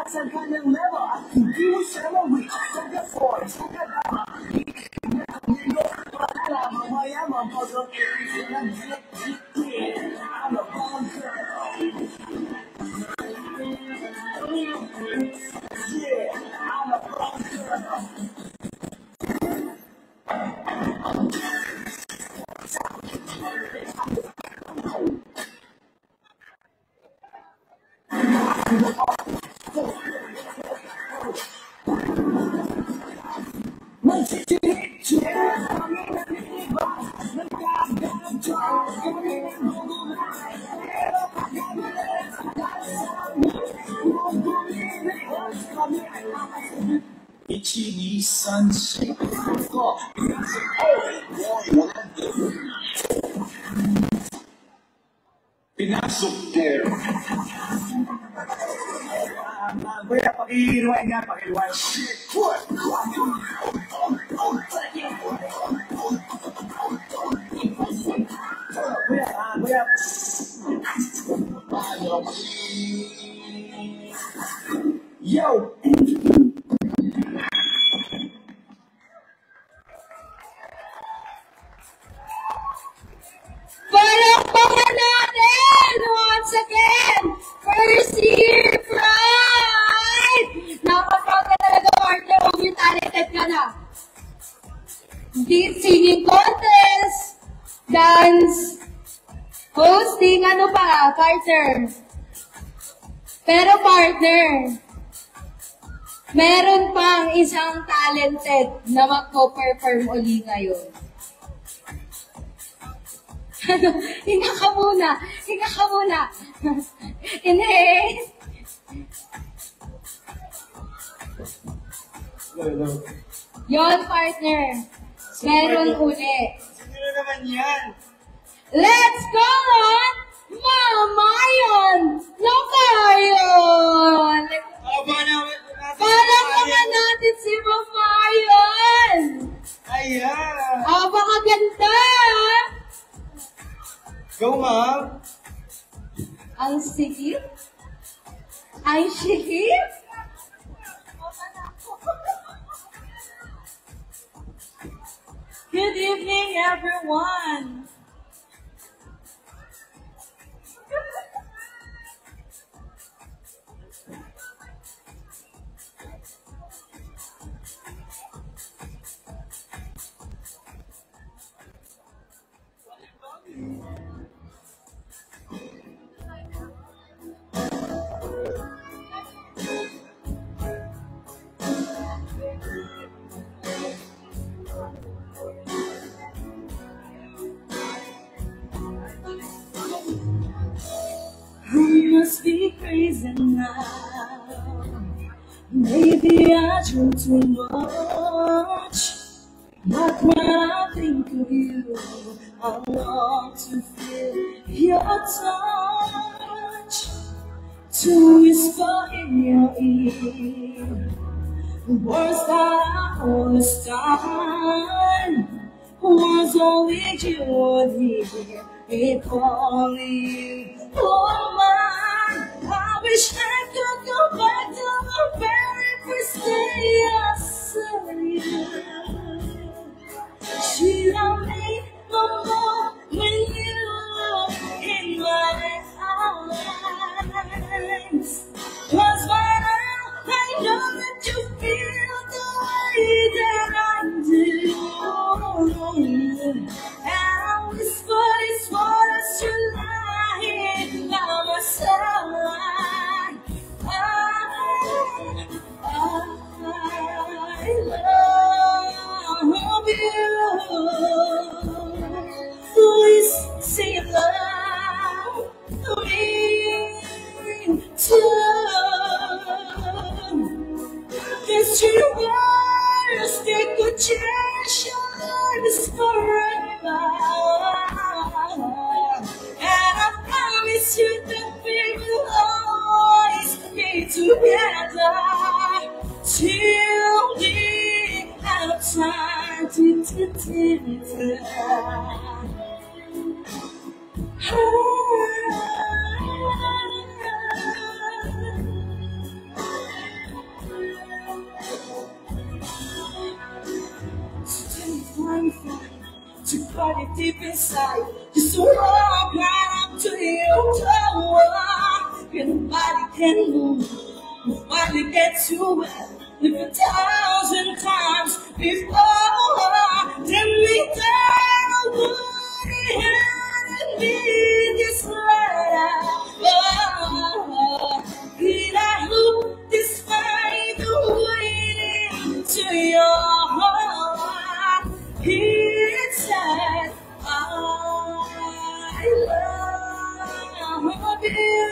Sa kanyang level at hindi mo siya ma-reach sa the-force, sa kadama. Mamaya mapag-appearance na nag-get-get. I'm a bomb girl. Yeah, I'm a bomb girl. Ichinisan ko. Pinasok there. Kuya, pakihiruan nga, pakihiruan. Kuya. Yo! Palakpakan natin once again! First year pride! Napapag ka talaga, partner. Umi talented ka na. Singing contest, dance, hosting, ano pa, partner. Pero partner, meron pang isang talented na magpo-perform uli ngayon. Hinga ka muna. Inhale. Yon, partner. Meron uli. Sino naman yan? Let's go on! Mamayon! Lokayon! Palakpakan natin si Mamayon! Ayan! Napakaganda! Go, ma'am! Ang sikip? Ay, sikip? Good evening, everyone. Must be crazy now. Maybe I drink too much. But when I think of you, I want to feel your touch, to whisper in your ear words that I understand. Was only you would hear if only you were mine. I wish I could go back to the very first day I saw you. She loved me no more when you look in my eyes. 'Cause by now I know that you feel the way that I do. And I whisper these words to lying by my side. I love you. Please say it loud to me too. 'Cause your words, they could change your lives forever. And I promise you that we will always be together till the end of time. To party deep inside, just to walk right up to your door. Nobody can move, nobody gets you wet. Live 1,000 times before, then we turn a woody hand and leave this letter. Did I look this fight waiting to your heart? It said, I love you.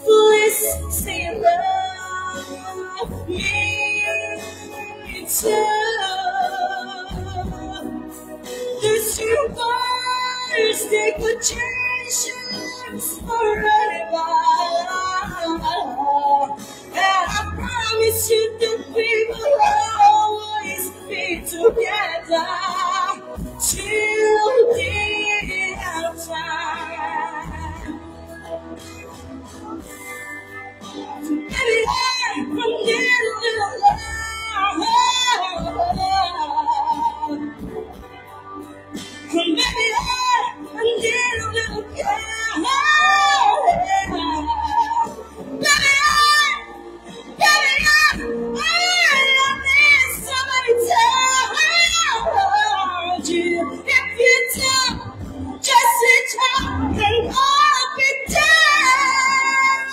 Please say love me too. This your words, they could change your lives forever. And I promise you that we will always be together till the end of time. So baby, I'm a little love. Baby, I need a little care. Baby, I need somebody to hold you. If you don't, just sit down and I'll be down.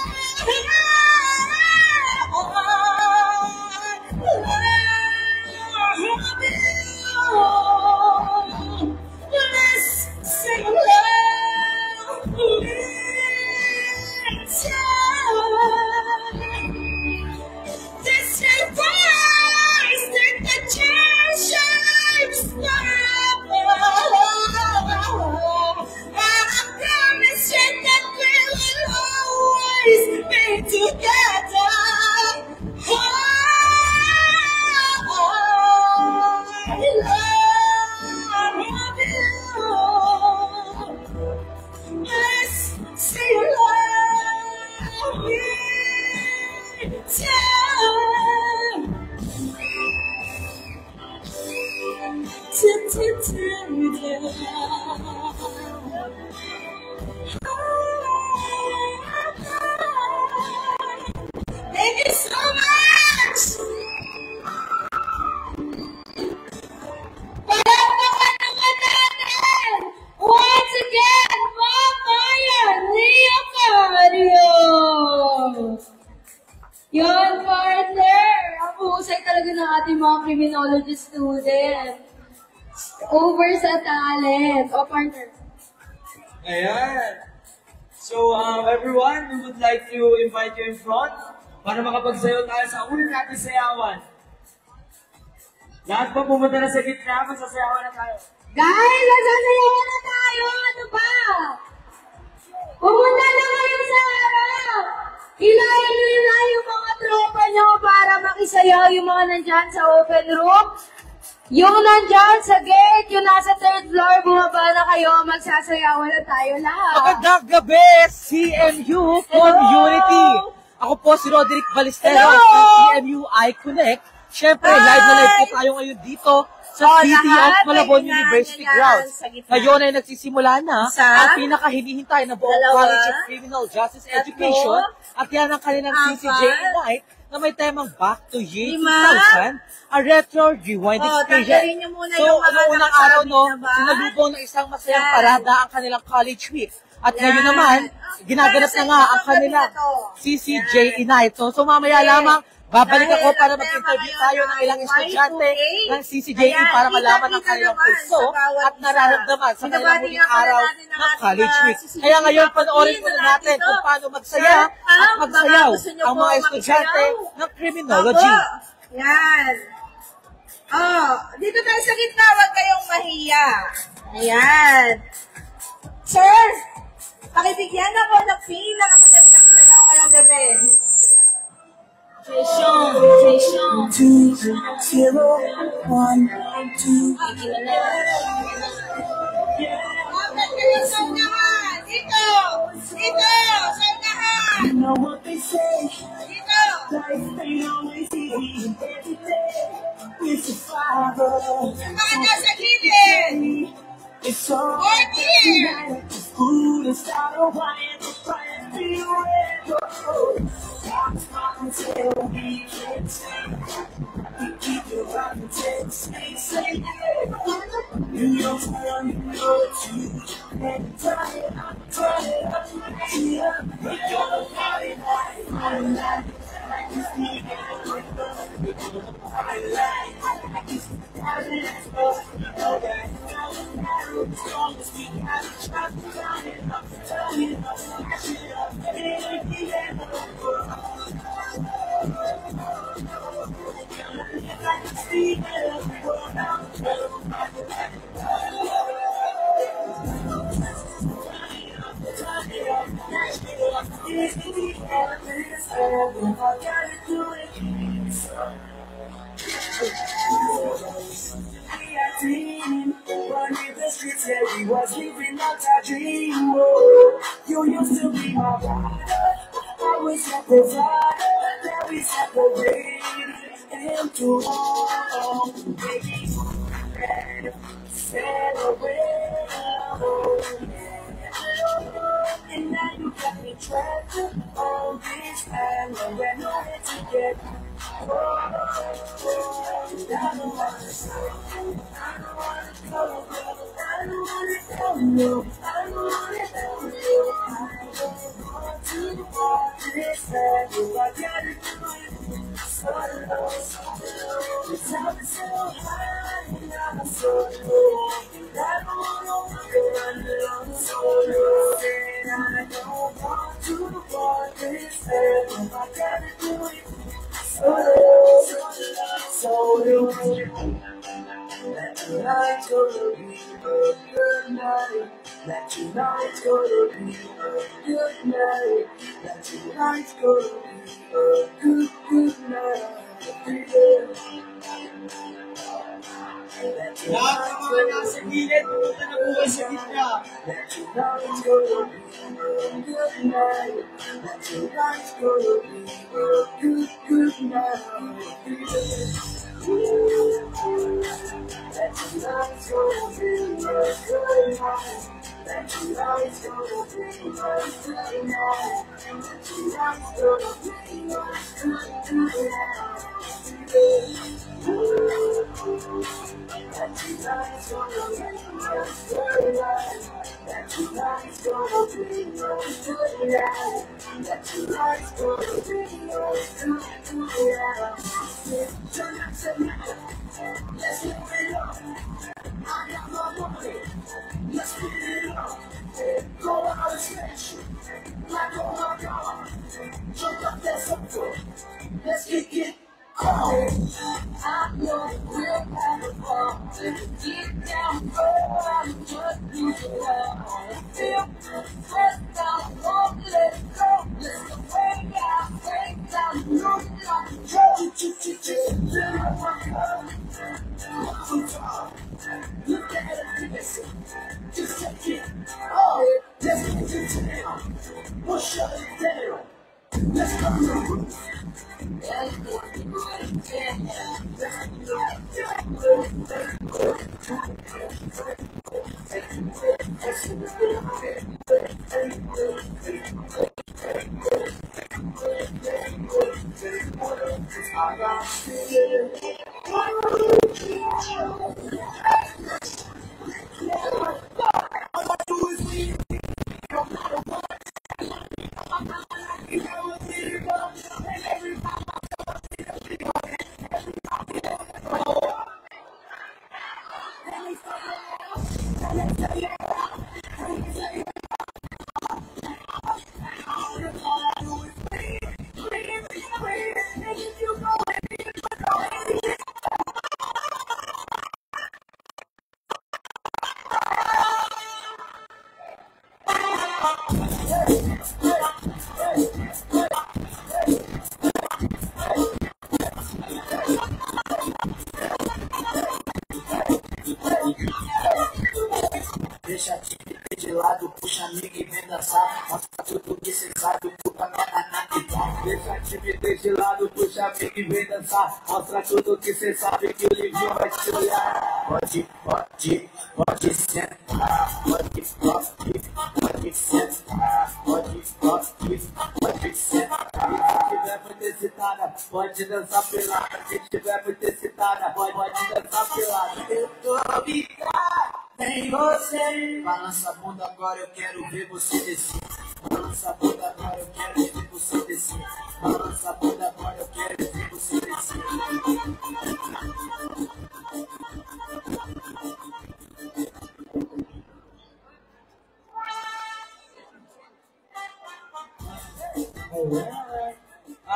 Let's sing love me this is rise that the church shines forever. And I promise you that we will always be together. I love you. Let's say love me Thank you so much! Palakpakan naman natin! Once again, Mamaya Leocario! Yon, partner! Ang husay talaga ng ating mga criminology student. Over sa talent. O, partner. Ayan. So, everyone, we would like to invite you in front para makapagsayaw tayo sa una natin sayawan. Lahat pa pumunta na sa gitna, magsasayawan na tayo. Guys, magsasayawan na tayo! Ano ba? Pumunta na kayo sa harap! Hilahin nyo yung mga tropa nyo para makisayaw yung mga nandyan sa open room. Yung nandyan sa gate, yung nasa third floor, bumaba na kayo, magsasayawan na tayo lahat. Magandang gabi, CMU Community! Ako po si Roderick Ballesteros ng CMU iConnect. Siyempre, live na live po tayo ngayon dito sa City of Malabon University Grounds. Ngayon ay nagsisimula na ang pinakahinihintay na buong College of Criminal Justice Education at yan ang kanilang CCJ Ignite na may temang Back to Year 2000, a retro rewind experience. So, unang araw, sinalubong ng isang masayang parada ang kanilang college week. At ngayon naman, ginaganap na nga ang kanilang CCJ Ignite. So, mamaya lamang, babalik ako para mag-interview tayo ng ilang estudyante ng CCJE para malaman ang kanilang pulso at nararamdaman sa kanilang huling araw ng college week. Kaya ngayon, panoorin muna natin kung paano magsaya at magsayaw ang mga estudyante ng criminology. Yan. Dito tayo sa gitna, huwag kayong mahiya. Ayan. Sir, pakibigyan ako ng pinakamagandang sayaw ngayong gabi. 201 2. You know what they say, life ain't always easy, and every day we survive. It's all right, it's food and start a wine, the fire be red. Until we can say, we keep it rock until say, you know turn, you know too, and try it up, yeah, we gonna party like this need running the streets, yeah, we was living out our dream. Oh, you used to be my brother, I was your provider, now we separated and too long, baby, celebrate, and now you got me trapped on this island, we're nowhere to get. I don't wanna tell you. I don't wanna tell you. I don't want to walk this way. I gotta do it so low. It's up so high and I'm so low. I don't wanna walk around alone so low. I don't want to walk this way. I gotta do it so low, so low. That tonight's gonna be a good night. That tonight's gonna be a good night. That tonight's gonna be a good night. Lahat ng mga nasa gilid, pumunta na po sa gitna. That tonight's gonna be a good night. That tonight's gonna be a good night. That tonight's gonna be a good night. That tonight's gonna be a good night. That tonight's gonna be a good night. That tonight's gonna be a good night. That tonight's gonna be a good night. That tonight's gonna be a good night. Let's get it up. I got my money. Let's get it up. Go out and smash it. Like, oh my God. Jump up that something. Let's kick it. I know we'll have a fun. Get down, I'm just losing love. Feel pressed down, won't let it go. Let's go break out, losing like a look at it, listen, just take it. Oh, let's get it down. We'll shut it down. Let's go to the roof. Deixa a timidez de lado, puxa amiga e vem dançar. Mostra tudo que cê sabe, puta deixa a timidez de lado, puxa amiga e vem dançar. Mostra tudo que cê sabe que o livrinho vai te olhar. Pode sentar, pode sentar, pode sentar. Se tiver muito excitada, pode dançar pelada. Se tiver muito excitada, pode dançar pelada. Eu tô ligado em você. Balança a bunda agora, eu quero ver você descer. Balança a bunda agora, eu quero ver você descer. Balança a bunda agora, eu quero ver você descer.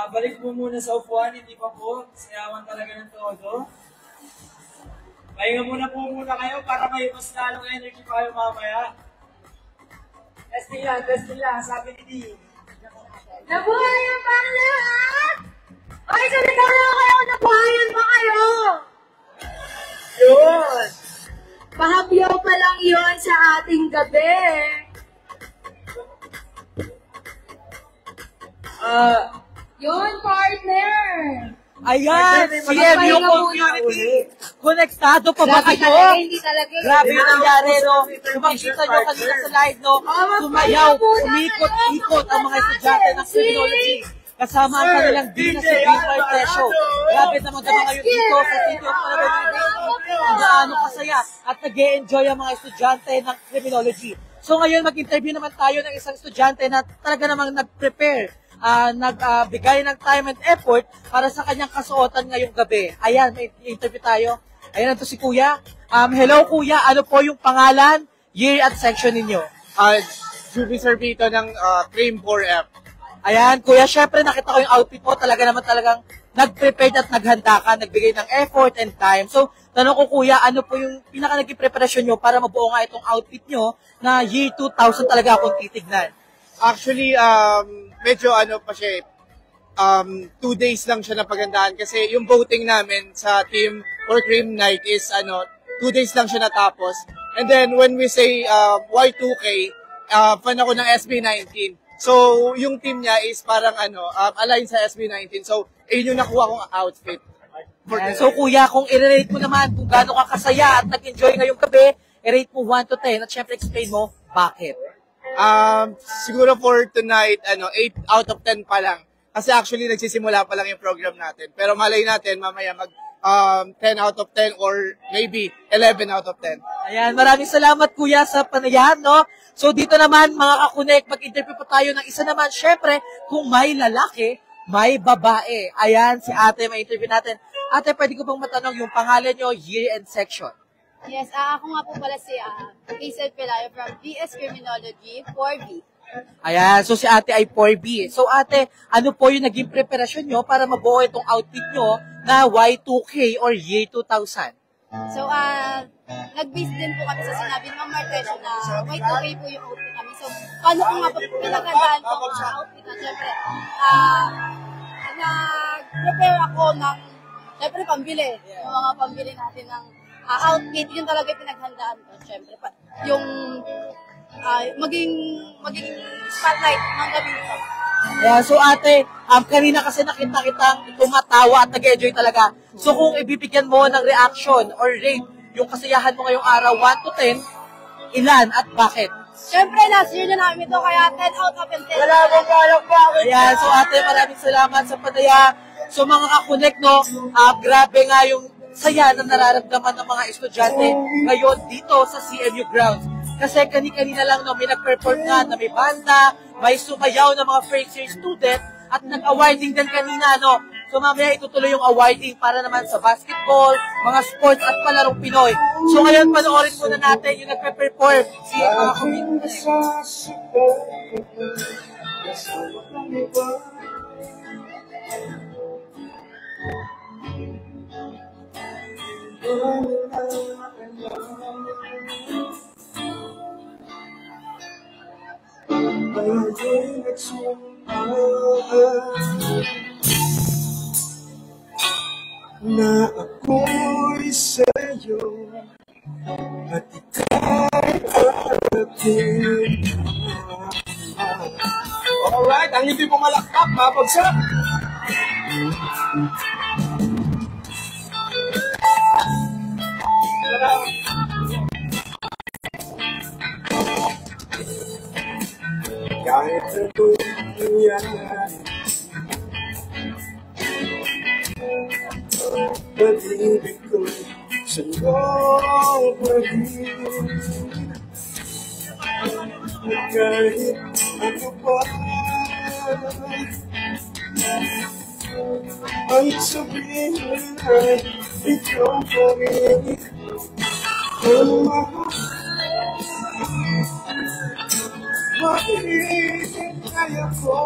Balik po muna sa upuan, hindi pa po. Sayawan talaga ng todo. Pahinga muna kayo para may mas lalong energy pa kayo mamaya. Testing lang, sabi ni Dean. Nabuhay ang panglahat! Ay, salita lang kayo! Nabuhayan pa kayo! Yun! Pahapyaw pa lang yun sa ating gabi. Yun, partner! Ayan, CMU community. Konektado pa ba kayo? Hindi talaga. Grabe yung nangyari, no? Kung makikita nyo kanina sa live, no? Sumayaw, umikot-ikot ang mga estudyante ng criminology. Kasama ang kanilang Dina sa Bimay Presyo. Grabe naman naman ngayon dito sa City of Malabon. Ang gaano kasaya at nag-e-enjoy ang mga estudyante ng criminology. So ngayon mag-interview naman tayo ng isang estudyante na talaga namang nag-prepare. Nagbigay ng time and effort para sa kanyang kasuotan ngayong gabi. Ayan, may interview tayo. Ayan, ito si Kuya. Hello Kuya, ano po yung pangalan, year at section ninyo? Juby Servito ng Cream 4F. Ayan, Kuya, syempre nakita ko yung outfit mo. Talagang nag-prepared at naghanda ka, nagbigay ng effort and time. So, tanong ko Kuya, ano po yung pinaka naging preparasyon nyo para mabuo nga itong outfit nyo na year 2000 talaga akong titignan? Actually, medyo pa siya, 2 days lang siya napagandahan kasi yung voting namin sa team for Cream Night is 2 days lang siya natapos. And then when we say Y2K, fan ako ng SB19. So yung team niya is parang aligned sa SB19. So yun yung nakuha kong outfit. So Kuya, kung i-rate mo naman kung gaano ka kasaya at nag-enjoy ngayong gabi, i-rate mo 1 to 10 at syempre explain mo bakit. Siguro for tonight, 8 out of 10 pa lang. Kasi actually, nagsisimula pa lang yung program natin. Pero malay natin, mamaya 10 out of 10 or maybe 11 out of 10. Ayan, maraming salamat Kuya sa panayahan, no? So dito naman, mga kakunek, mag-interview pa tayo ng isa naman. Syempre, kung may lalaki, may babae. Ayan, si ate, may interview natin. Ate, pwede ko bang matanong yung pangalan nyo, year and section? Yes, ako nga po pala si Hazel Pelayo from BS Criminology 4B. Ayan, so si ate ay 4B. So ate, ano po yung naging preparasyon nyo para mabuo itong outfit nyo na Y2K or year 2000? So, nag-base din po kami sa sinabi ng Martesio na Y2K po yung outfit kami. So, paano ko nga po pinagandaan ko ang outfit na siyempre, nag-prepare ako ng, siyempre, pambili. Yung mga pambili natin ng outfit, yun talaga yung pinaghandaan ko. Siyempre, yung maging spotlight ng gabi nito. Yeah, so ate, kanina kasi nakita kitang tumatawa at nag-enjoy talaga. So kung ibibigyan mo ng reaction or rate yung kasiyahan mo ngayong araw, 1 to 10, ilan at bakit? Siyempre, last year na namin ito, kaya 10 out of 10. Ayan, so ate, maraming salamat sa padaya. So mga kakunek, no, grabe nga yung saya na nararamdaman ng mga estudyante ngayon dito sa CMU grounds. Kasi kanina lang, no, may nag-perform nga na may banda, may sumayaw ng mga first year student, at nag-awarding din kanina, no. So mamaya itutuloy yung awarding para naman sa basketball, mga sports at palarong Pinoy. So ngayon panoorin muna natin yung nagpe-perform si mga community. Na ako'y sa'yo at ika'y atin. Alright, ang hindi pumalakpak, mapagsak. Kahit sa nangyari, pag-ibig ko'y sa'yo pag-ibig. Kahit ano pa ang sabihin ay ikaw pa rin ang bakit kaya ko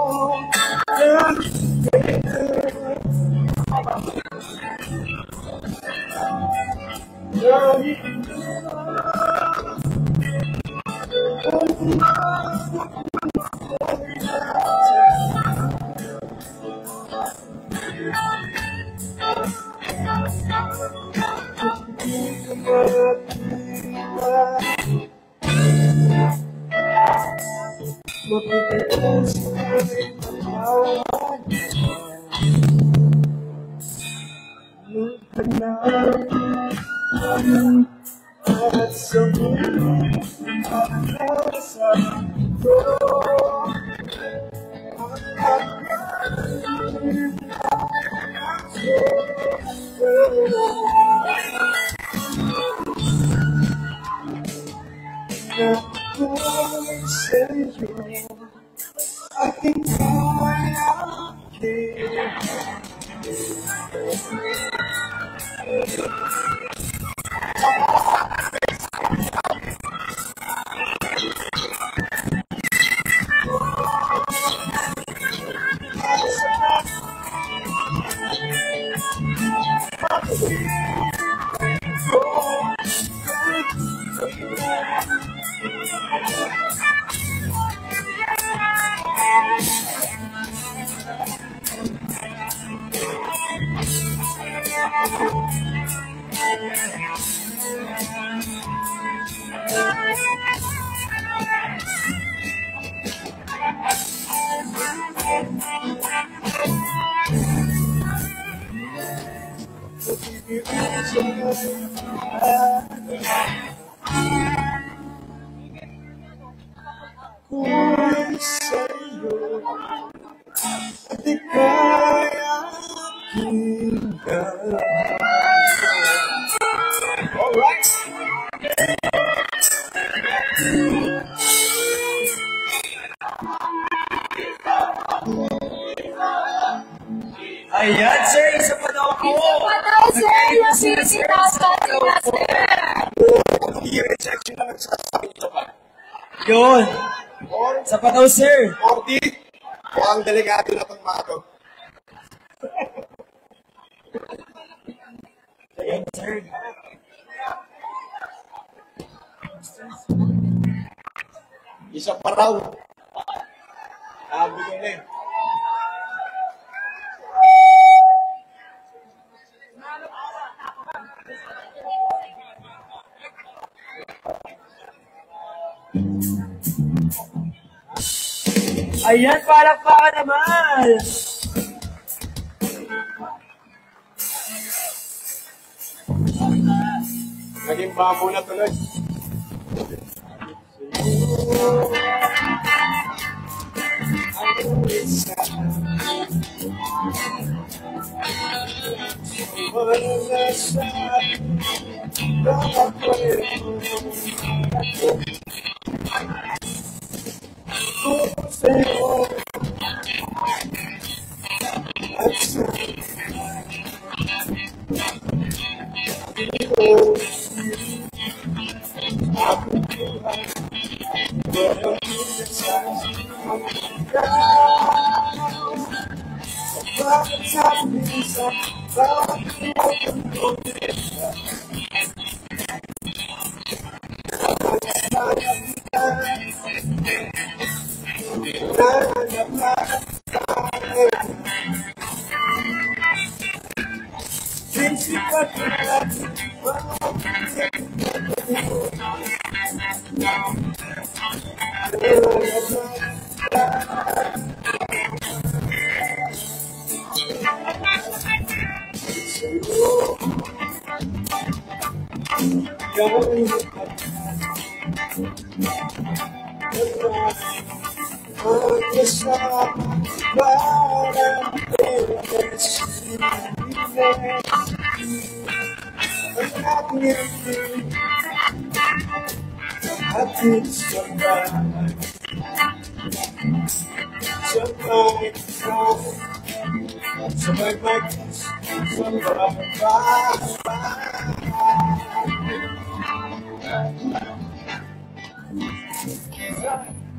at sa Ayan, sir, isa pa daw po. Isa pa daw, sir, yung sinasati na, sir. i-rejection na nagsasabi ito pa. Yun. Isa pa daw, sir. 40, mukhang delikado na itong mga to. Ayan, sir. Isa pa raw. Sabi ko na eh. Ayan, palakpakan naman. Naging babo na tuloy.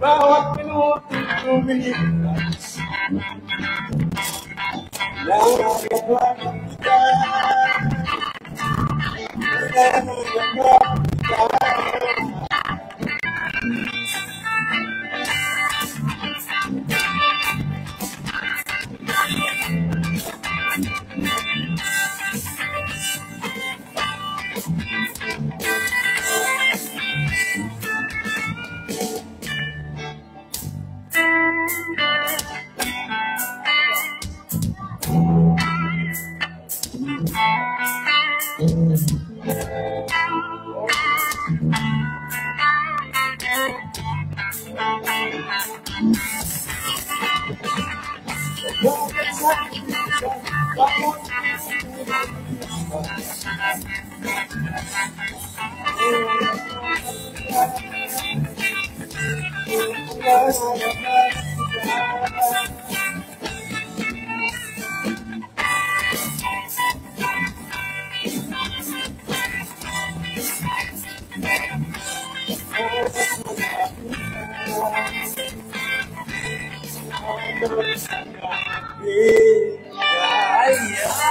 Bawat minuto lumilipas Lalagyan kita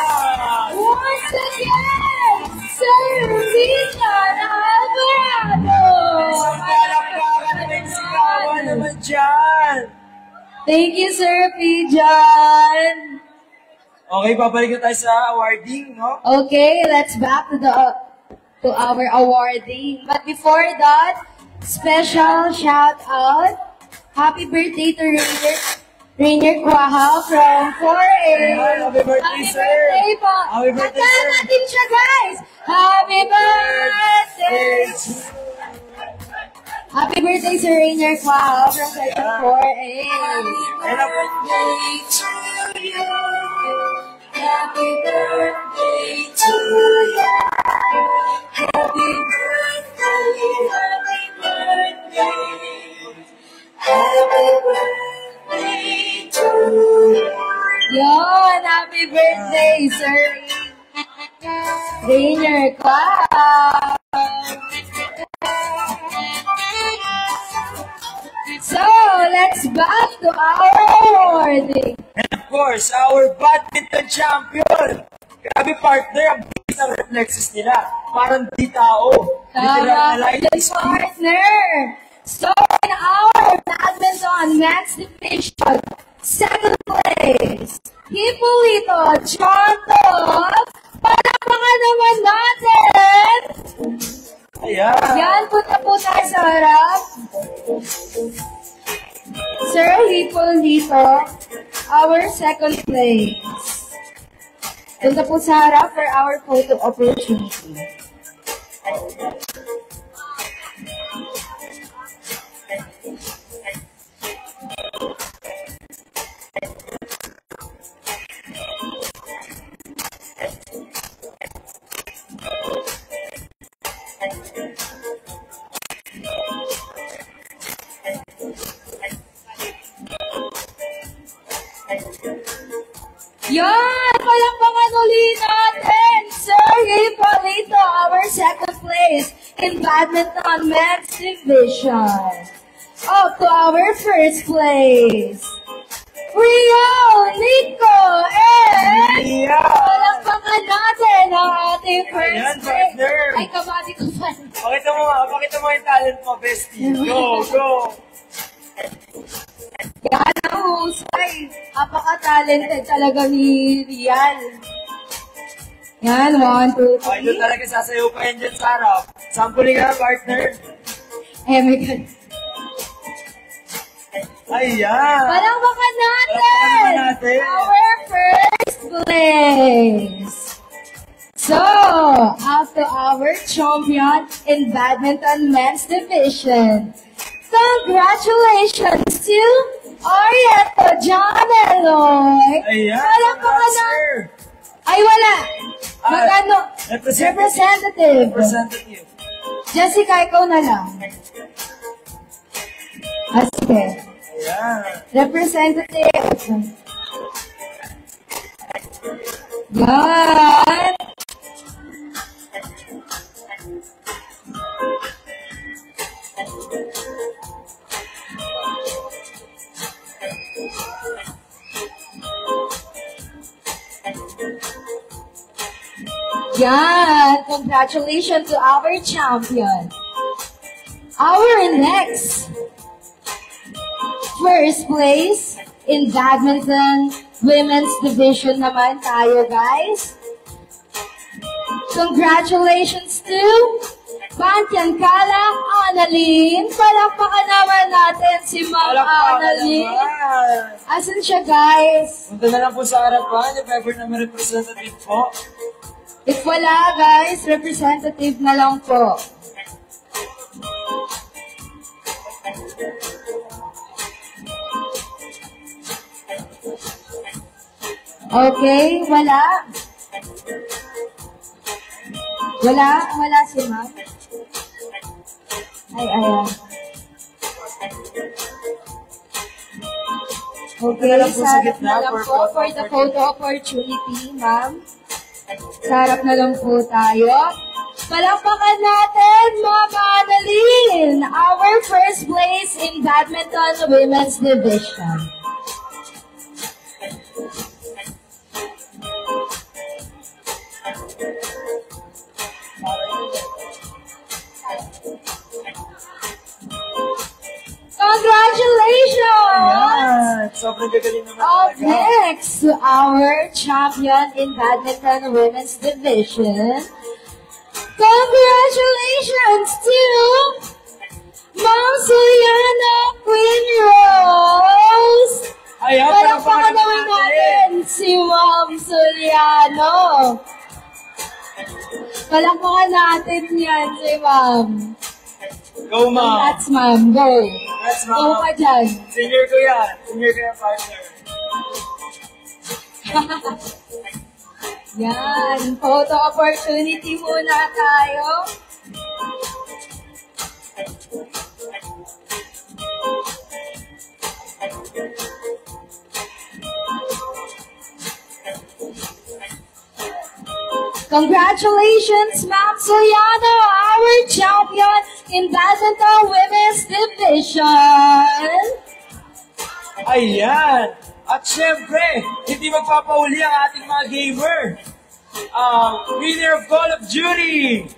Once again, Sir Rita Alvarado! Thank you, Sir Pijan. Okay, babalik na tayo sa awarding, no? Okay, let's back to our awarding. But before that, special shout out. Happy birthday to Rainier Quaha from 4A. Happy birthday, sir. Birthday po. Happy birthday, Kantahan sir. natin siya, guys. Happy birthday. Happy birthday, Sir Rainier Quaha from Section 4A. Happy birthday to you. Happy birthday to you. Happy birthday, happy birthday. Happy birthday to you. Yon, happy birthday, Sir Rainier Quaha. So, let's back to our awarding. And of course, our badminton champion. Grabe partner, ang bilis ng reflexes nila. Parang di tao. Literal na light Tama, is partner. So, in our badminton men's division, second place, Hipolito Chontos. Palakpakan naman natin. Ayan. Yan, punta po tayo sa harap. Sir Hipolito, our second place. Punta po sa harap for our photo opportunity. Yan! Palakpakan ulit natin! Sir Hipolito, our second place in badminton men's division. Up to our first place, Rio Nico and palakpakan natin ang ating first Ayan, place. partner. Ay, kabati ko pa. Pakita mo yung talent mo, bestie. Go, go. Yan ang husay. Napaka-talented talaga ni Rian. Yan, 1, 2, Okay, doon talaga sasayaw pa yan dyan sa harap. Sampling ka, partner. Ayan, may God. Ayan! Palakpakan natin! Palakpakan natin! Our first place! So, after our champion in badminton men's division, congratulations to Orieto John Eloy! Ayan! Palakpakan na! Sir! Ay, wala! Magano? Representative. Representative. Jessica, ikaw na lang. Ah, sige. Ayan. Representative. Yan. Yan. Congratulations to our champion. Our next first place in badminton women's division naman tayo, guys. Congratulations to Pantian Kalak Annalyn. Palakpakan naman natin si Ma'am Annalyn. Asan siya, guys? Punta na lang po sa harapan, if ever na may representative po. If wala, guys, representative na lang po. Okay, wala. Wala si Ma'am. Ay, ayan. Okay, sa harap na lang po for the photo opportunity, Ma'am. Sa harap na lang po tayo. Palakpakan natin, Ma'am Annalyn, our first place in badminton women's division. Congratulations! Ayan! Sobrang gagaling naman Up talaga. next to our champion in badminton women's division. Congratulations to Ma'am Suliana Queen Rose! Ayan! Palakpakan naman natin si Ma'am Suliano! Palakpakan natin yan si Ma'am. Go, ma'am! Congrats, Ma'am. Go! That's Go ma'am! ka dyan. Senior ko yan! Senior ko yan, partner! Yan, photo opportunity muna tayo. Congratulations, Ma'am Soriano, our champion in badminton women's division. Ayan! At syempre, hindi magpapauli ang ating mga gamer. Winner of Call of Duty!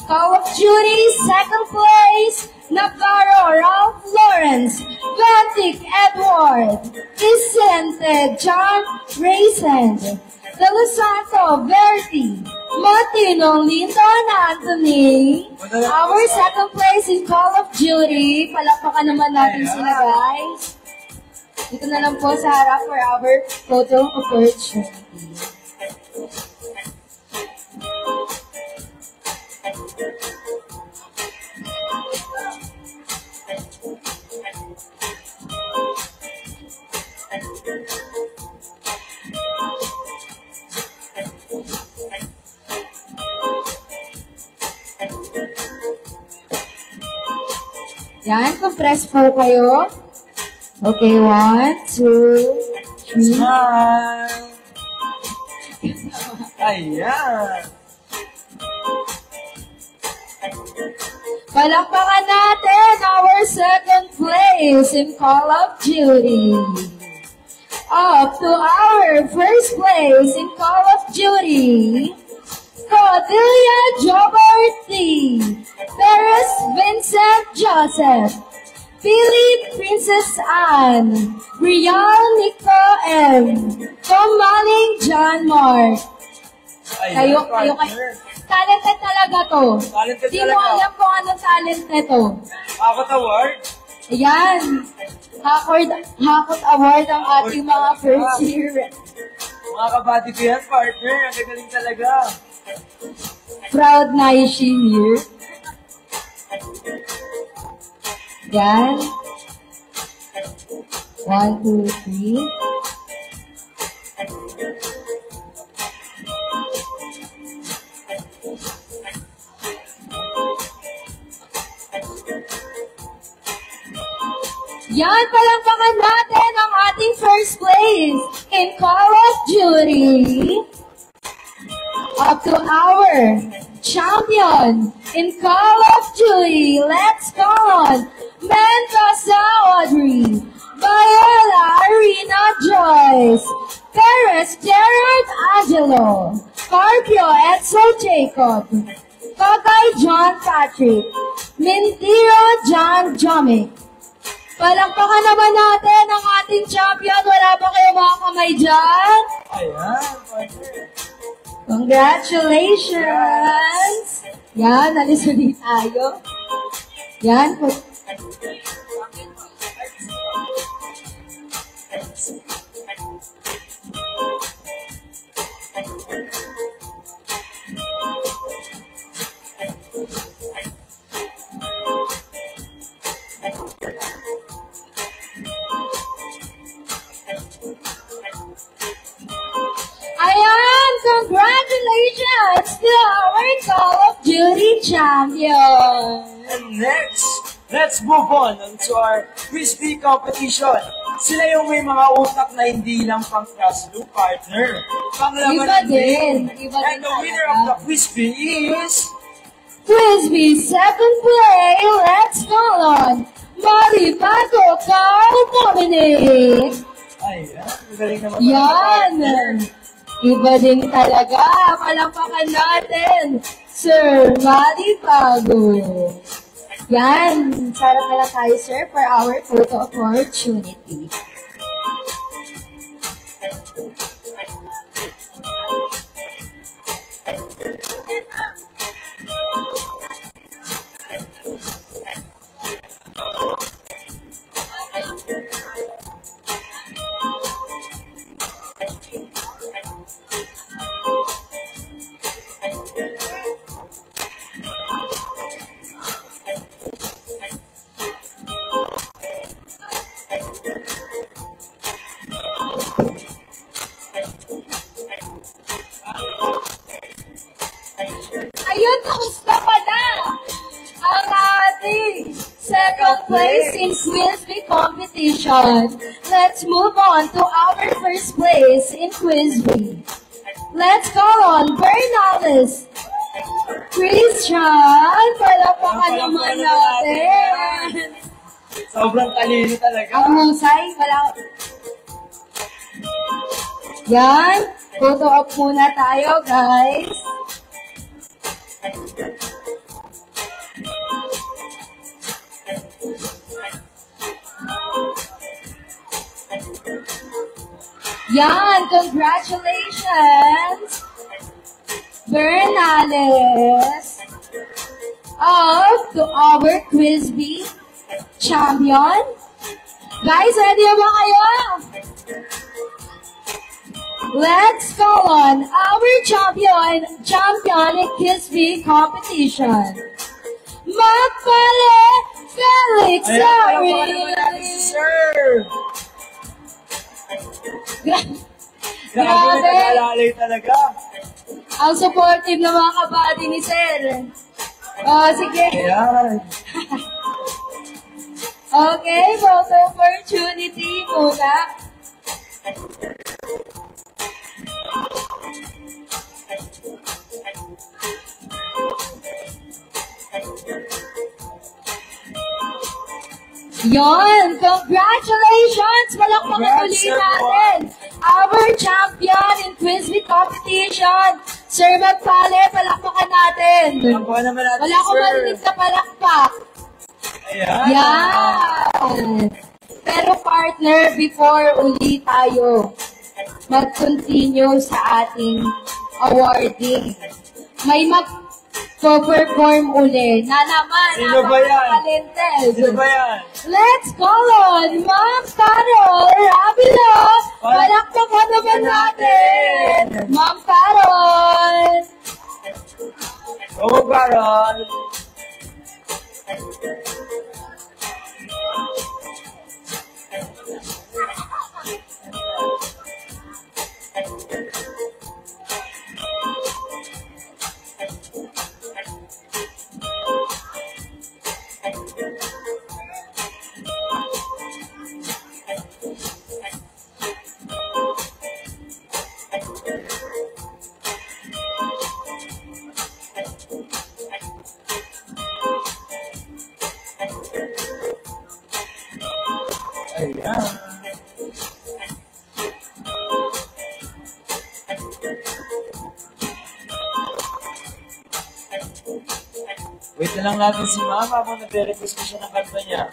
Call of Duty, second place, Navarro Ralph Lawrence, Gantic Edward, Vicente John Raysand, De Los Santo Verti, Martino Linton Anthony, our second place in Call of Duty. Palakpakan naman natin sila, guys. Dito na lang po sa harap for our photo opportunity. Yan, compress po kayo. Okay, 1, 2, 3. Smile! Ayan! Palakpakan natin our second place in Call of Duty. Up to our first place in Call of Duty, Cordelia Joberti, Perez Vincent Joseph, Philip Princess Anne, Brian Nico M, Tomaling John Mark. Ayan, Kayo, partner. Talented talaga to. Talented Di mo talaga. alam kung anong talent nito. Akot Award? Ayan. Hakot Award ang ating mga first year. Mga kabady ko yan, partner. Ang gagaling talaga. Proud na here. Yan. 1, 2, 3. Yan, palampakan natin ang ating first place in Call of Duty. Up to our champion in Call of Duty. Let's go on. Mendoza Audrey. Viola Arena Joyce. Perez Gerard Angelo. Carpio Edsel Jacob. Kakay John Patrick. Mintiro John Jomic. Palakpakan naman natin ang ating champion. Wala ba kayo mga kamay dyan? Ayan, partner. Congratulations! Yan, alis ulit tayo. Yan. Ayan, congratulations to our Call of Duty champion. And next, let's move on to our Crispy competition. Sila yung may mga utak na hindi lang pang classroom partner. Panglaman Iba ng din. game. Iba And din the winner talaga. of the Crispy is... Frisbee, second play, let's go on. Maripato, Carl Dominic. Ayan, magaling naman. Yan. Iba din talaga. Palampakan natin. Sir Maripago. Yan. Sarap na lang tayo, sir, for our photo opportunity. Ayun, kamusta pala ang ating second place in Quizbee competition. Let's move on to our first place in Quizbee. Let's go on, Bernales. Christian, palapakan naman natin. Sobrang talino talaga. Ang husay, wala. Yan, photo op muna tayo, guys. Yan, congratulations, Bernales, up to our Quizbee champion. Guys, ready na ba kayo? Let's go on our champion in Quizbee competition. Magpale Felix Ayan, palapakan naman Ari. natin si Sir. Grabe, Grabe. nag-alalay talaga. Ang supportive ng mga kabady ni Sir. Oh, sige. Ayan. Okay, photo opportunity muna. Yon! Congratulations! Malakpakan Congrats, ulit Sir natin our champion in Quizbee competition. Sir Magpale, palakpakan natin. Palapakan naman natin Wala si ko Sir. marinig na palakpak. Ayan. Yan! Pero partner, before uli tayo mag-continue sa ating awarding, may mag-perform uli na naman Sino ba yan? talented. Sino ba yan? Let's call on Ma'am Carol Ravilo. Palakpakan naman natin. Ma'am Carol. Oh, Carol! Ayan. Wait na lang natin si Mama habang nag-request ko siya ng kanta niya.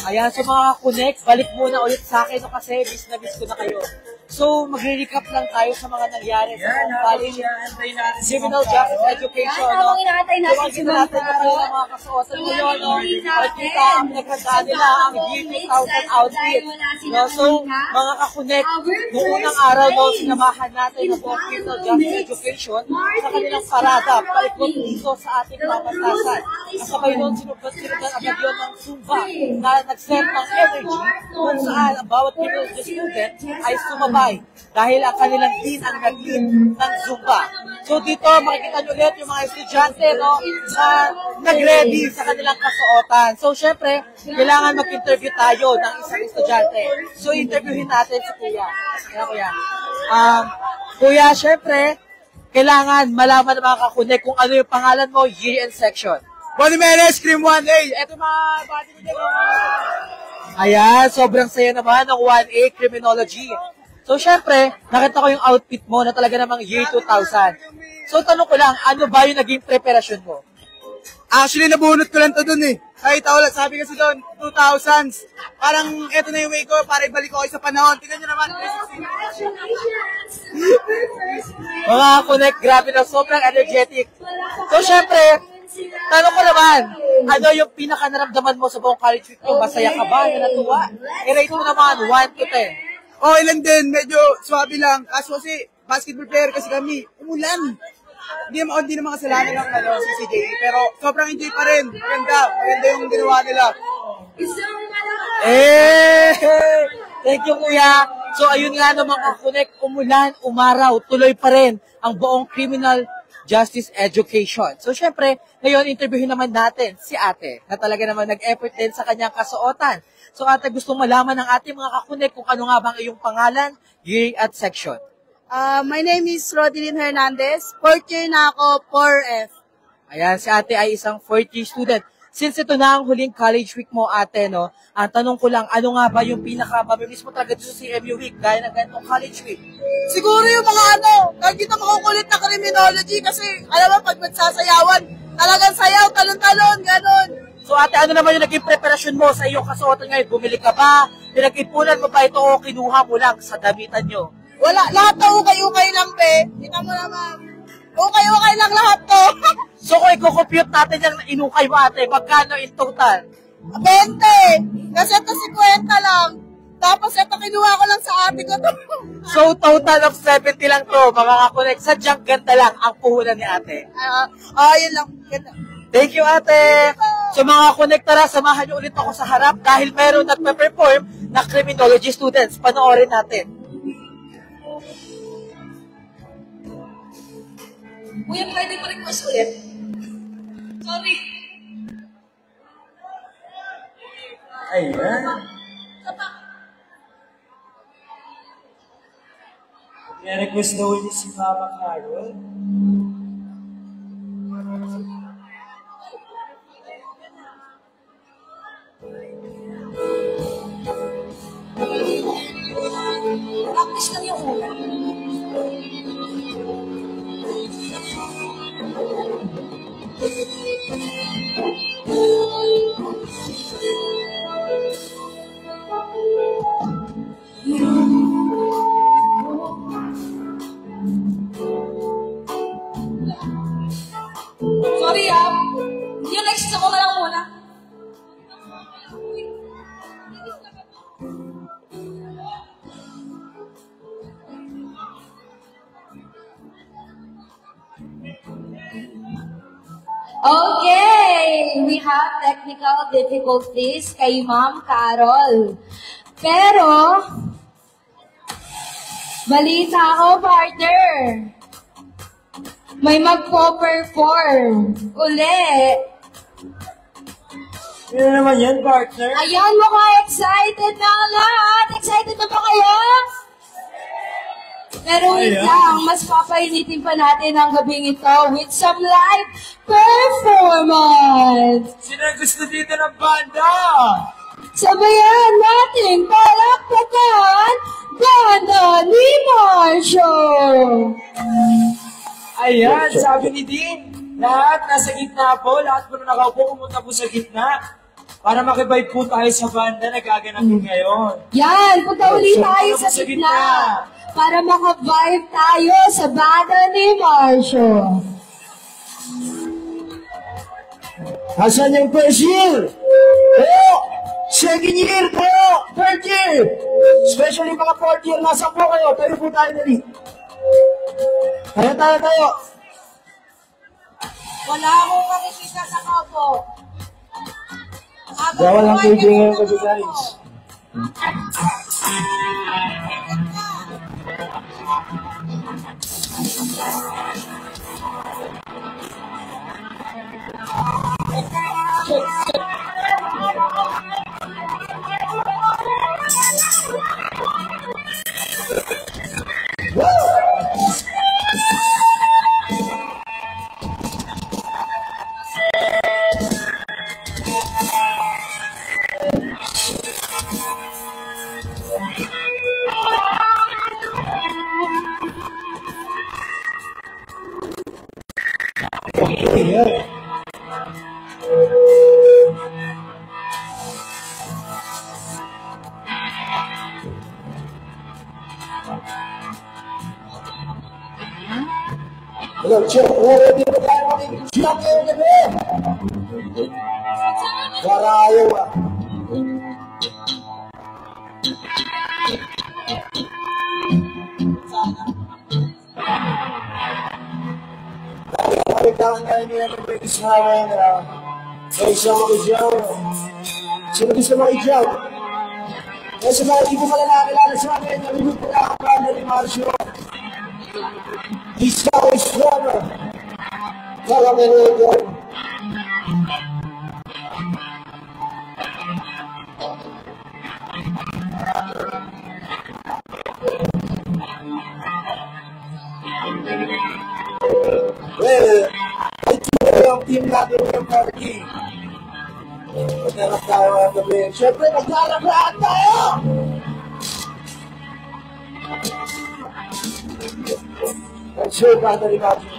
Ayan, so mga connect, balik muna ulit sa akin no, kasi miss na miss ko na kayo. So, magre-recap lang tayo sa mga nangyari sa college criminal justice education. No? Habang inaantay natin si Ma'am natin yung mga kasuotan ngayon. No? Nakita ang nagkandaan nila ang year 2000 outfit. No? So, mga kakunek, noong unang araw, no, sinamahan natin ang buong criminal justice education sa kanilang parada, palikot dito sa ating pamantasan. Kasabay noon, sinubat agad yun ng Zumba na nag-set ng energy kung saan ang bawat criminal student ay sumabay dahil ang kanilang din ang nag-lead ng Zumba. So dito, makikita nyo ulit yung mga estudyante no, na nag-ready sa kanilang kasuotan. So syempre, kailangan mag-interview tayo ng isang estudyante. So interviewin natin si Kuya. Kaya Kuya. Kuya, syempre, kailangan malaman ng mga kakunek kung ano yung pangalan mo, year and section. Bonnie Menes, Cream 1A. Ito mga bati ko dyan. Ayan, sobrang saya naman ng 1A Criminology. So, syempre, nakita ko yung outfit mo na talaga namang year 2000. So, tanong ko lang, ano ba yung naging preparasyon mo? Actually, nabunot ko lang to dun eh. Kahit ako, sabi kasi doon, 2000s. Parang eto na yung way ko para ibalik ko sa panahon. Tingnan nyo naman. Mga connect, grabe na, sobrang energetic. So, syempre, tanong ko naman, ano yung pinaka-naramdaman mo sa buong college week mo? Masaya ka ba? Natuwa? I-rate mo naman, 1 to 10. Oh, ilan din. Medyo swabe lang. Kaso kasi, basketball player kasi kami. Umulan. Hindi naman kasalanan ng si CJ. Pero sobrang enjoy pa rin. Maganda yung ginawa nila. Thank you, Kuya. So, ayun nga naman kakunek, umulan, umaraw, tuloy pa rin ang buong criminal justice education. So, syempre, ngayon, interviewin naman natin si ate na talaga naman nag-effort din sa kanyang kasuotan. So, ate, gustong malaman ng ating mga kakunek kung ano nga bang iyong pangalan, year at section. My name is Rodilyn Hernandez. 4th year na ako, 4F. Ayan, si ate ay isang 4th year student. Since ito na ang huling college week mo, ate, no, ang tanong ko lang, ano nga ba yung pinaka-mamimiss mo talaga dito sa CMU week dahil ng ganitong college week? Siguro yung mga kahit dito makukulit na criminology kasi, alam mo, pag magsasayawan, talagang sayaw, talon-talon, ganon. So ate, ano naman yung naging preparasyon mo sa iyong kasuotan ngayon? Bumili ka ba? Pinag-ipunan mo ba ito o kinuha mo lang sa damitan nyo? Wala, lahat na ukay-ukay lang, be. Kita mo naman. Ukay-ukay lang lahat to. So kung i-compute natin yung inukay mo ate, magkano in total? 20. Kasi ito 50 lang. Tapos ito kinuha ko lang sa ate ko to. So total of 70 lang to, mga kakunek. Sadyang ganda lang ang puhunan ni ate. Yun lang. Ganda. Thank you, ate. So mga konektara, samahan niyo ulit ako sa harap dahil meron nagpe-perform na criminology students. Panoorin natin. Kuya, pwede pa request ulit? Sorry. Ayan. Request daw niya si Mama Carol. Practice lang yung una. Sorry yung next ako na lang muna. Okay, we have technical difficulties kay Ma'am Carol. Pero, balita ko, partner. May magpo-perform uli. Ano naman yan, partner? Ayan, mukhang excited na ang lahat. Excited na ba kayo? Pero wait lang, mas papainitin pa natin ang gabing ito with some live performance. Sino ang gusto dito ng banda? Sabayan natin palakpakan Banda ni Marcio. Ayan, sabi ni Dean, lahat nasa gitna po, lahat po na nakaupo, pumunta po sa gitna para makibay po tayo sa banda na gaganapin ngayon. Yan, punta ulit tayo Pumunta sa gitna para maka-vibe tayo sa Banda ni Marcio. Asan yung first year? Second year po! Third year! Especially mga fourth year, nasa po kayo? Tayo po tayo dali. Tayo. Wala akong makikita sa kaupo. Bawal ang kaibigan kasi guys. Hello, Chef. Ready na tayo mag-siyak ngayon gabi. Para ayaw Kailangan tayo niya mag-break sa amin. May isang makijaw. Sino gusto makijaw? Kaya sa mga hindi ko pala nakakilala sa amin, nalulog ko na ang Banda ni Marcio. He's always stronger. Kala meron yun. Well, ito yung team natin ng party. Maghanap tayo ang gabi. Siyempre, maglalaglaan tayo! I'm sure Banda ni Marcio.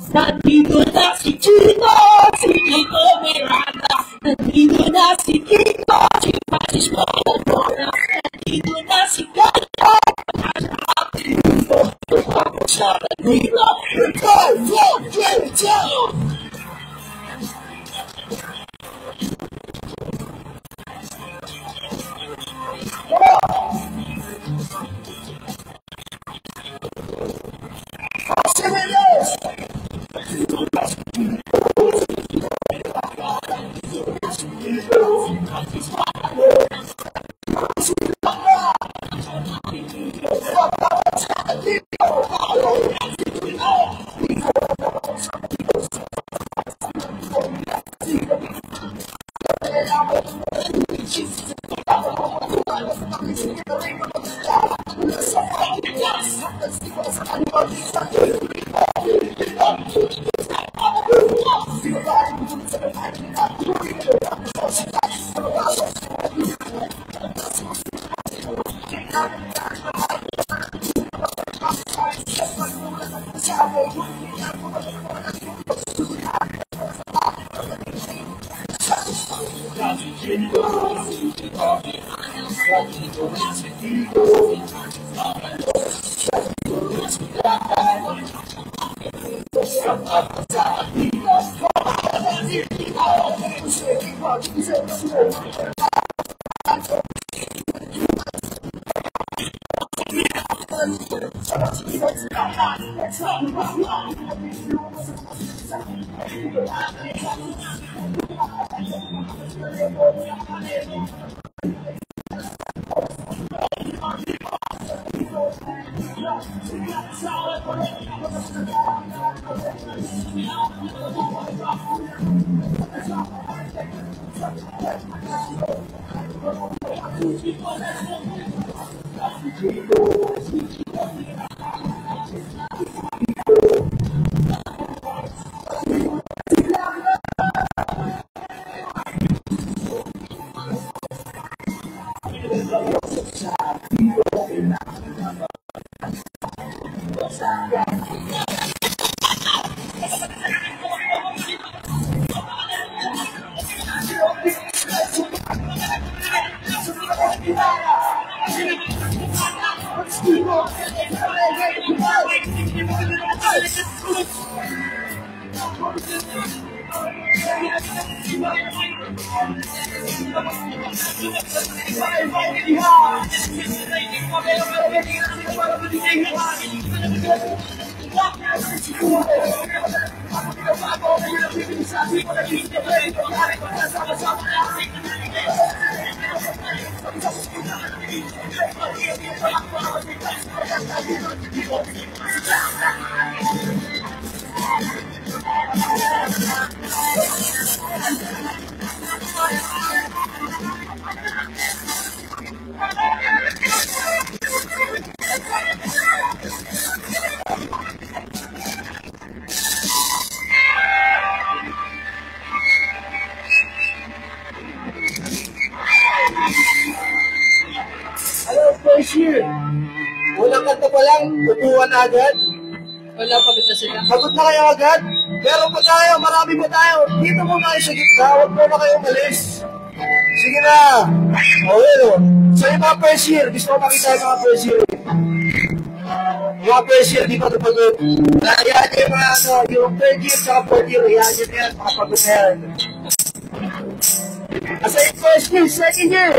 Nandito na si Chino, si Tito Miranda. Nandito na si Kiko, si Francis Maradona. Nandito na si Gato, nasa ating mundo. Ako sa nandito, 5, 4, 3, 2. Unang kanta pa lang, tutuwan na agad. Wala, pagod na sila. Pagod na kayo agad. Pero pa tayo, marami pa tayo. Dito muna kayo sa gitna, huwag muna kayo malis. Sige na. O, yun o. So yung mga first year, gusto ko makita yung mga first year. Yung mga first year, di pa ito pagod. Hayaan nyo yung mga ano, yung third year saka fourth year, hayaan nyo yan, makapagod na yan. Asa yung first year, second year.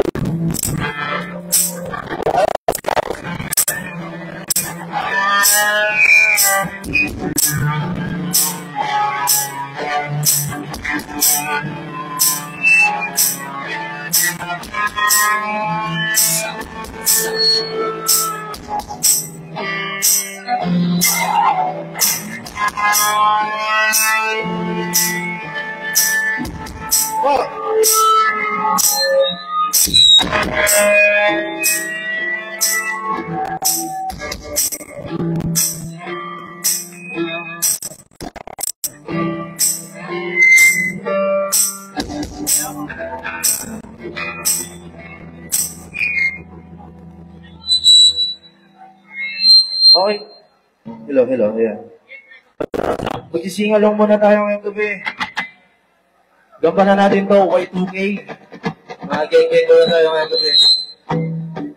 Okay. Hello, yeah. Magsisingalong muna tayo ngayong gabi. Gampanan natin to, Y2K. Mga geng-geng ko na tayo ngayong gabi.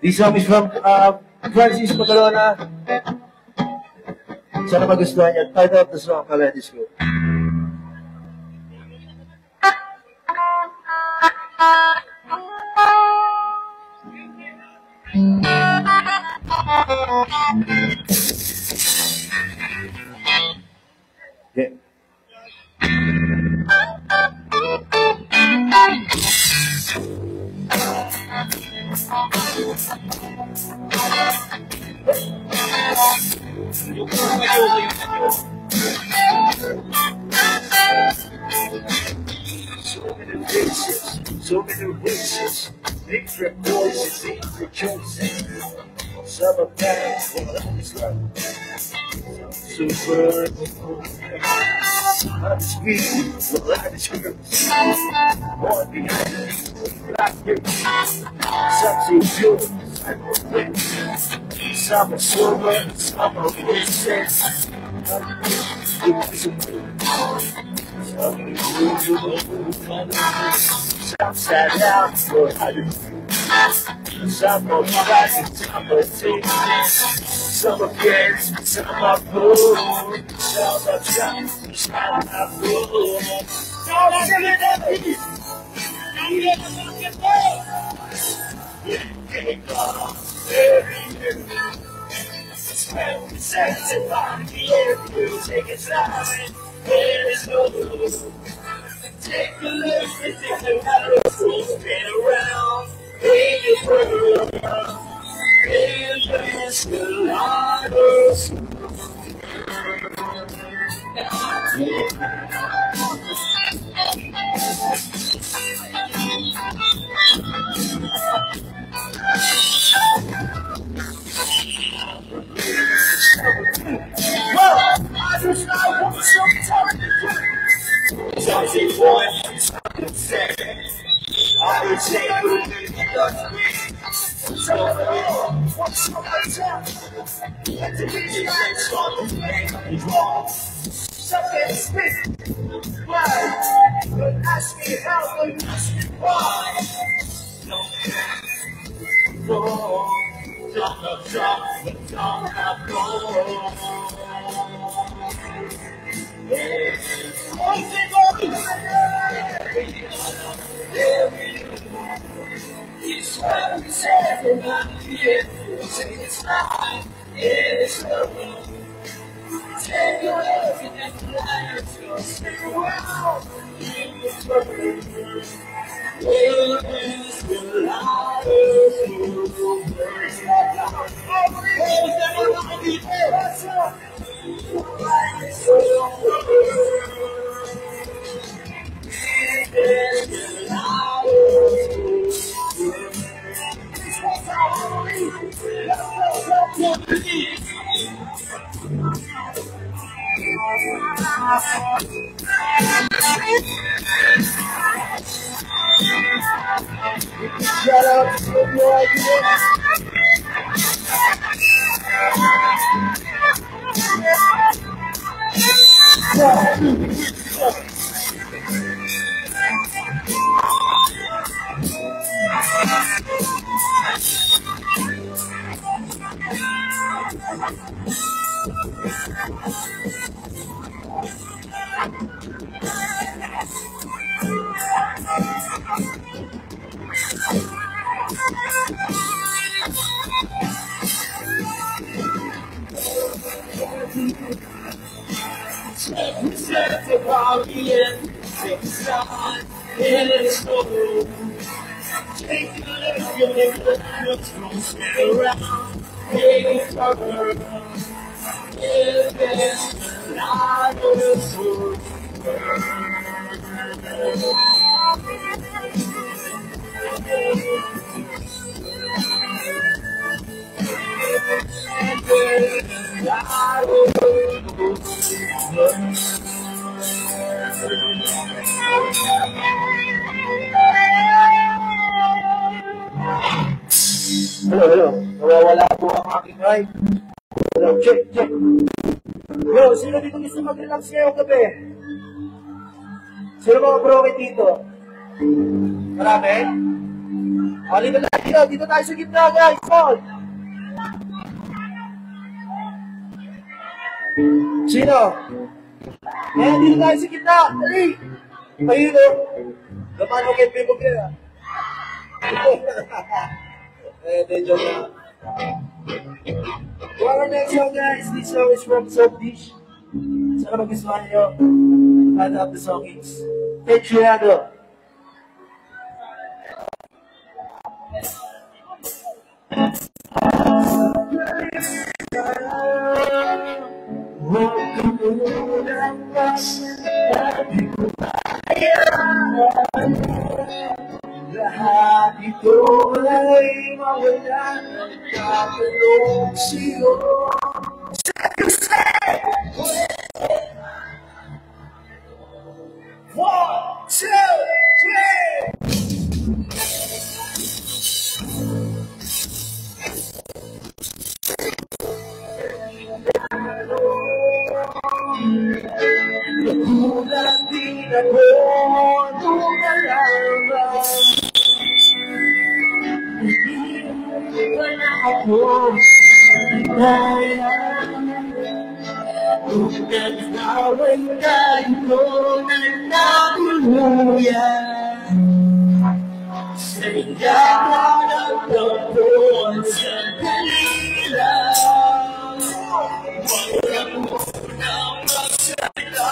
This song is from Francis Patalona. Sana magustuhan niyo. Title of the song, Kaledis Ko. Yeah. So many races, different voices, different choices. Some of them, well, it's like super. Life is green, well, life is good. More behind me, black here. Some say pure, some are wet. Some are silver, some are princess. Some sat down for some are fighting, some are taking, some are games, some are food, some are trying, some are food. Don't give it up, please. Don't give it up, take a time, there is no take a look, it's a matter of spin around, baby world, it's the lighters. Something boy, something sad. I would say I would be the what's up my time? Let the music start to make wrong. Something spit. Why? Don't ask me how, don't ask me why. No, it's what we said, and I'm here. Say it's not, it's love. Take a look at the lights, you'll see around. It's what we do. It's the lighters who shout out to your idea. Hello. Nawawala po ang aking mic. Hello, check. Yo, sino dito gusto mag-relax ngayong gabi? Sino mga broken dito? Marami? Halika na dito. Dito tayo sa gitna, guys. Paul. Sino? Eh, dito tayo sa gitna. Dali. Ayun, o. Naman mo kay Pipo kaya. Joke na. For our next song, guys, this song is from Soap Dish. Sana mag-gustuhan nyo. Hand up the song is Petriado. Lahat ito ay mawala ng katalong siyo. One, two, three. Kulang din ako tumalaman. Wala ako kaya. Kung nagawin ka ito na natuluyan. Sa ilaw ng kapon sa kanila. Walang munang magsalita.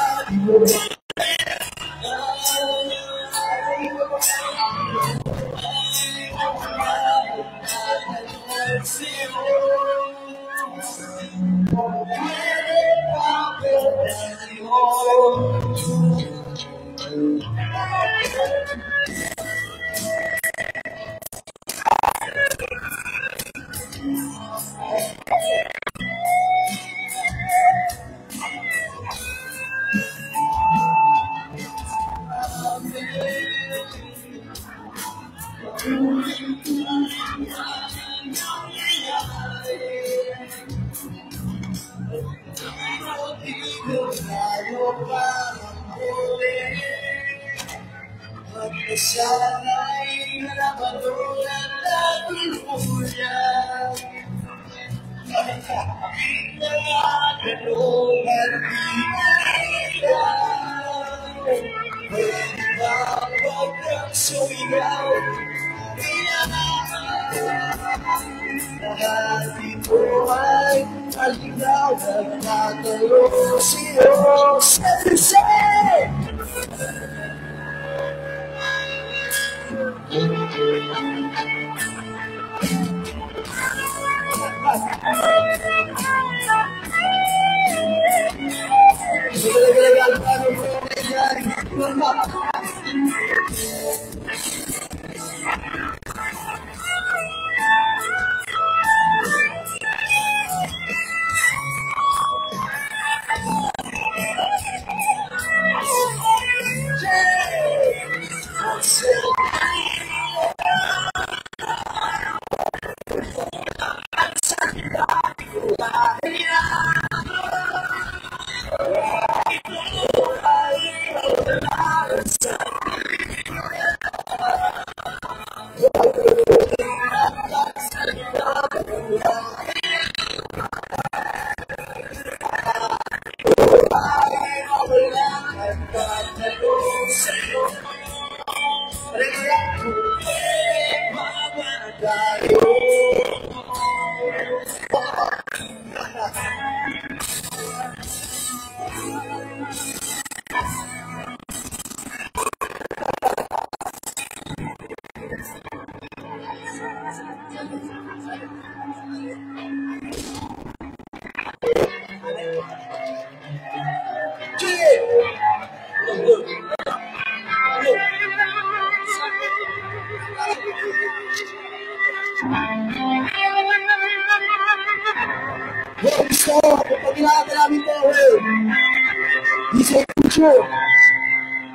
Sana'y nabalunan na tuluyan. Nakakalungan pinailan. Pwede ba huwag kang sumigaw? Lahat ito ay aligaw. Nagkatalo siyo sa Diyos.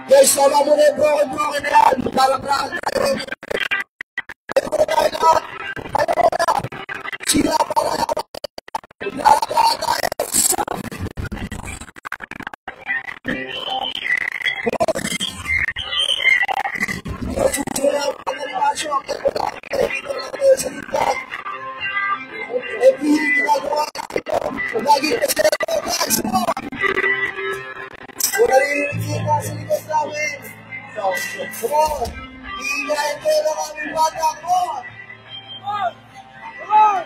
Guys, sama mo na yung broken na yan. Maglalaklaan tayo. Ayaw mo na tayo lahat. Ayaw mo na. Sila para lahat. Maglalaklaan tayo. Lagi kasi ako, guys, mo! Wala rin yung kita sa likod namin. Come on! Iingayin kayo ng aming bata ko! Come on! Come on!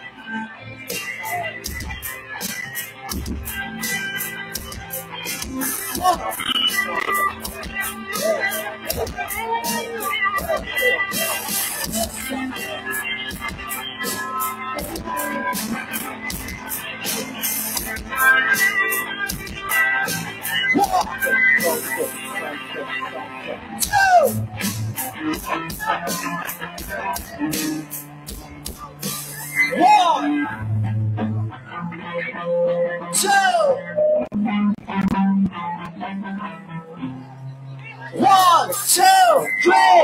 One, two, three,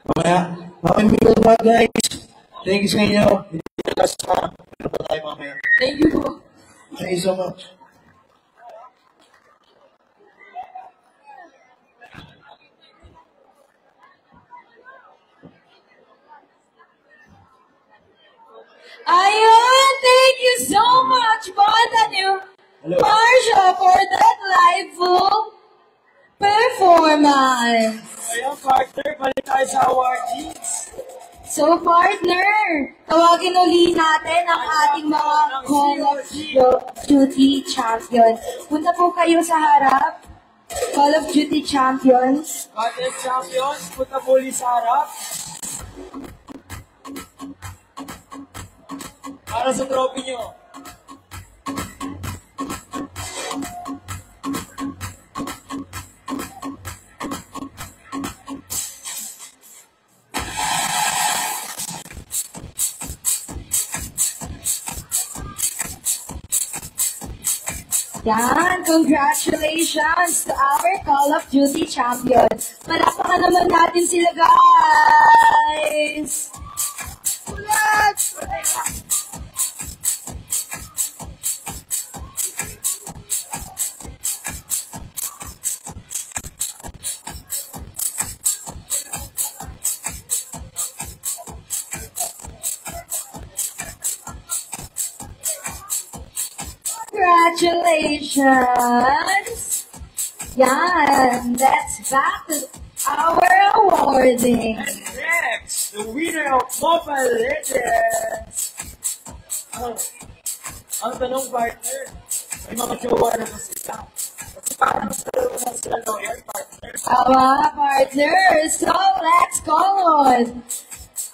Mamaya, mga guys. Thank you sa inyo. Hindi na sa ano pa tayo mamaya. Thank you po. Thank you so much. Ayun! Thank you so much, Banda New Marsha, for that live full performance. Ayun, partner, balik tayo sa awardees. So, partner, tawagin uli natin ang ating mga Call of Duty champions. Punta po kayo sa harap. Call of Duty champions. Content champions, punta muli sa harap. Para sa trophy nyo. Yan, congratulations to our Call of Duty champions. Palakpakan naman natin sila, guys! Congratulations! Yan, that's back to our awarding. And next, the winner of Mobile Legends. Ang tanong, partner, may mga jowa na ba sila? Kasi parang dalawa na sila lawyer, partner. Tama, partner. So, let's call on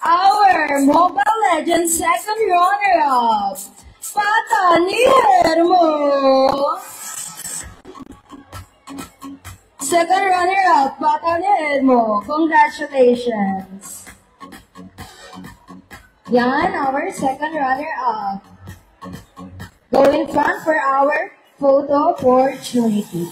our Mobile Legends second runner-up, Pata Niermo. Second runner-up, Pata Niermo. Congratulations. Yan, our second runner-up. Go in front for our photo opportunity.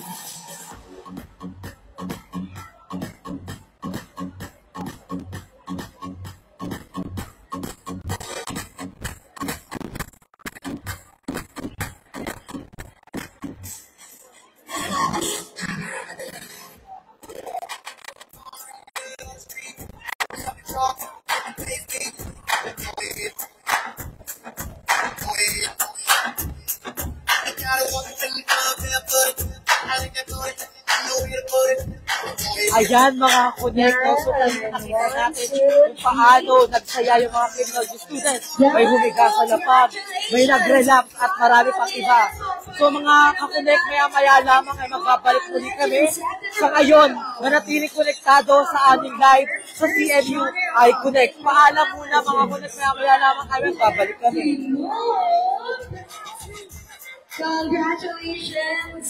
Ayan mga connector, so nakita natin kung paano nagsaya yung mga criminology students. May humiga sa lapag, may nag-relax at marami pang iba. So mga kakonek, maya-maya lamang ay magbabalik ulit kami. Sa ngayon, manatiling konektado sa aming live sa CMU iConnect. Paalam muna mga konek, maya-maya lamang ay magbabalik kami. Congratulations!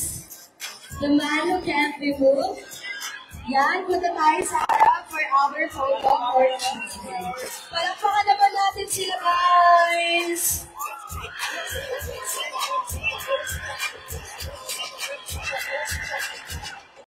The man who can't be moved. Yan, punta tayo sa harap for our photo morning. Palakpakan naman natin sila, guys!